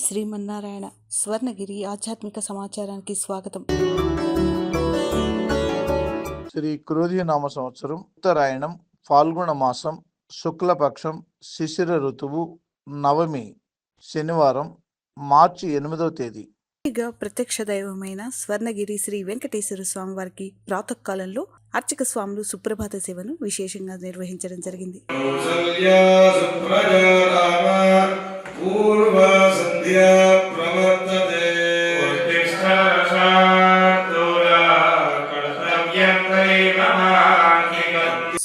శ్రీమన్నారాయణ స్వర్ణగిరి ఆధ్యాత్మిక సమాచారానికి స్వాగతం. శ్రీ క్రోధినామ సంవత్సరం ఉత్తరాయణం ఫాల్గుణ మాసం శుక్లపక్షం శిశిర ఋతువు నవమి శనివారం మార్చి 8వ తేదీ. ప్రత్యక్ష దైవమైన స్వర్ణగిరి శ్రీ వెంకటేశ్వర స్వామి వారికి ప్రాతకాలంలో అర్చక స్వాములు సుప్రభాత సేవను విశేషంగా నిర్వహించడం జరిగింది.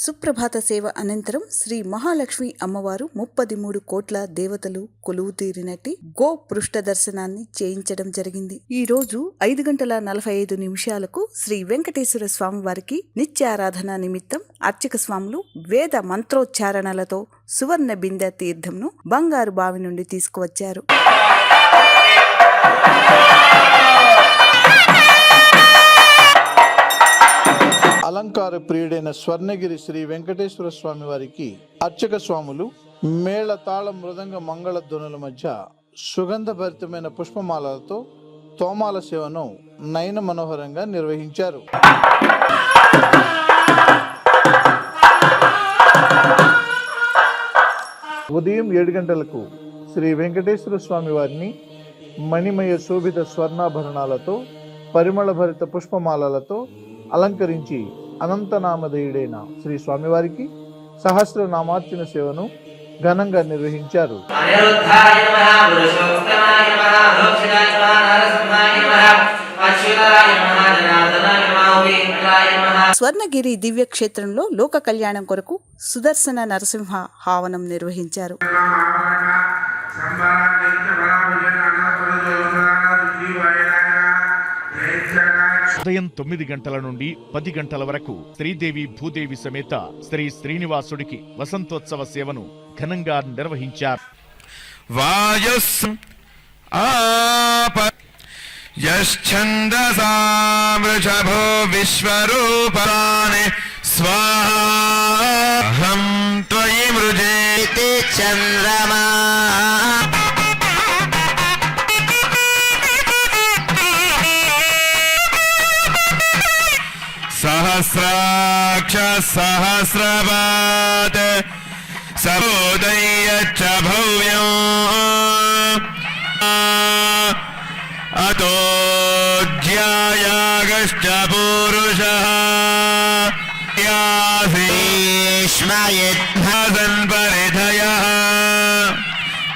సుప్రభాత సేవ అనంతరం శ్రీ మహాలక్ష్మి అమ్మవారు 33 కోట్ల దేవతలు కొలువు తీరినట్టి గో పృష్ఠ దర్శనాన్ని చేయించడం జరిగింది. ఈ రోజు 5:45 శ్రీ వెంకటేశ్వర స్వామి వారికి నిత్యారాధన నిమిత్తం అర్చక స్వాములు వేద మంత్రోచ్చారణలతో సువర్ణ బిందె తీర్థంను బంగారు బావి నుండి తీసుకువచ్చారు. అలంకార ప్రియుడైన స్వర్ణగిరి శ్రీ వెంకటేశ్వర స్వామి వారికి అర్చక స్వాములు మేళ తాళ మృదంగ మంగళ ధ్వనుల మధ్య సుగంధభరితమైన పుష్పమాలలతో తోమాల సేవను నయన మనోహరంగా నిర్వహించారు. ఉదయం 7 గంటలకు శ్రీ వెంకటేశ్వర స్వామి వారిని మణిమయ శోభిత స్వర్ణాభరణాలతో పరిమళ భరిత పుష్పమాలలతో అలంకరించి అనంతనామధేయుడైన శ్రీ స్వామివారికి సహస్రనామార్చన సేవను ఘనంగా నిర్వహించారు. స్వర్ణగిరి దివ్య క్షేత్రంలో లోక కళ్యాణం కొరకు సుదర్శన నరసింహ హావనం నిర్వహించారు. ఉదయం 9 గంటల నుండి 10 గంటల వరకు శ్రీదేవి భూదేవి సమేత శ్రీ శ్రీనివాసుడికి వసంతోత్సవ సేవను ఘనంగా నిర్వహించారు. యశ్చందసామృషభో విశ్వరూపాని స్వాహం త్వయి మృజేతి చంద్రమా సహస్రాక్ష సహస్రపాత్ సరోదయ చ భవ్యం అతో జ్యాయాగశ్చ పూరుషః యాసీష్మయద్భాసన్ పరిధయః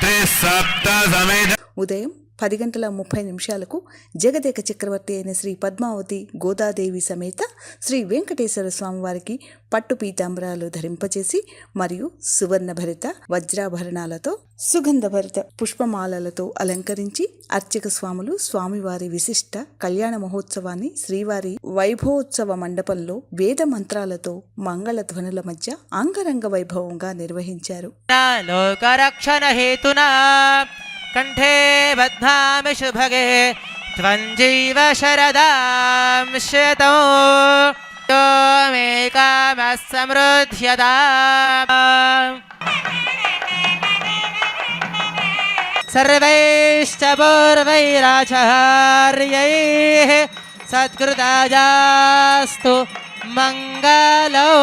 త్రిసప్త సమిధ. ఉదయం 10:30 జగదేక చక్రవర్తి అయిన శ్రీ పద్మావతి గోదాదేవి సమేత శ్రీ వెంకటేశ్వర స్వామి వారికి పట్టు పీతాంబరాలు ధరింపచేసి మరియు సువర్ణ భరిత వజ్రాభరణాలతో సుగంధభరిత పుష్పమాలలతో అలంకరించి అర్చక స్వాములు స్వామివారి విశిష్ట కళ్యాణ మహోత్సవాన్ని శ్రీవారి వైభవోత్సవ మండపంలో వేద మంత్రాలతో మంగళ ధ్వనుల మధ్య అంగరంగ వైభవంగా నిర్వహించారు. కంఠే బధ్నామి శుభగే త్వంజీవ శరదాం శతం యో మే కామః సమృద్ధ్యతాం సర్వైశ్చ పూర్వైరాచార్యైః సత్కృతాయాస్తు మంగళం.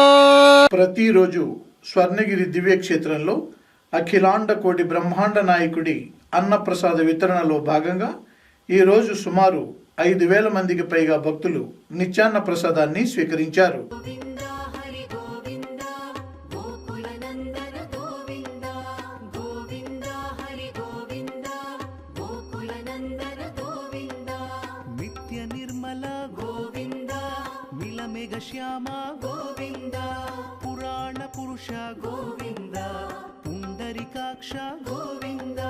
ప్రతిరోజు స్వర్ణగిరి దివ్య క్షేత్రంలో అఖిలాండ కోటి బ్రహ్మాండ నాయకుడి అన్నప్రసాద వితరణలో భాగంగా ఈరోజు సుమారు 5,000 మందికి పైగా భక్తులు నిత్యాన్న ప్రసాదాన్ని స్వీకరించారు. నిత్య నిర్మల గోవింద మిలమేఘ శ్యామ గోవింద పురాణ పురుష గోవింద పుండరీకాక్ష గోవింద.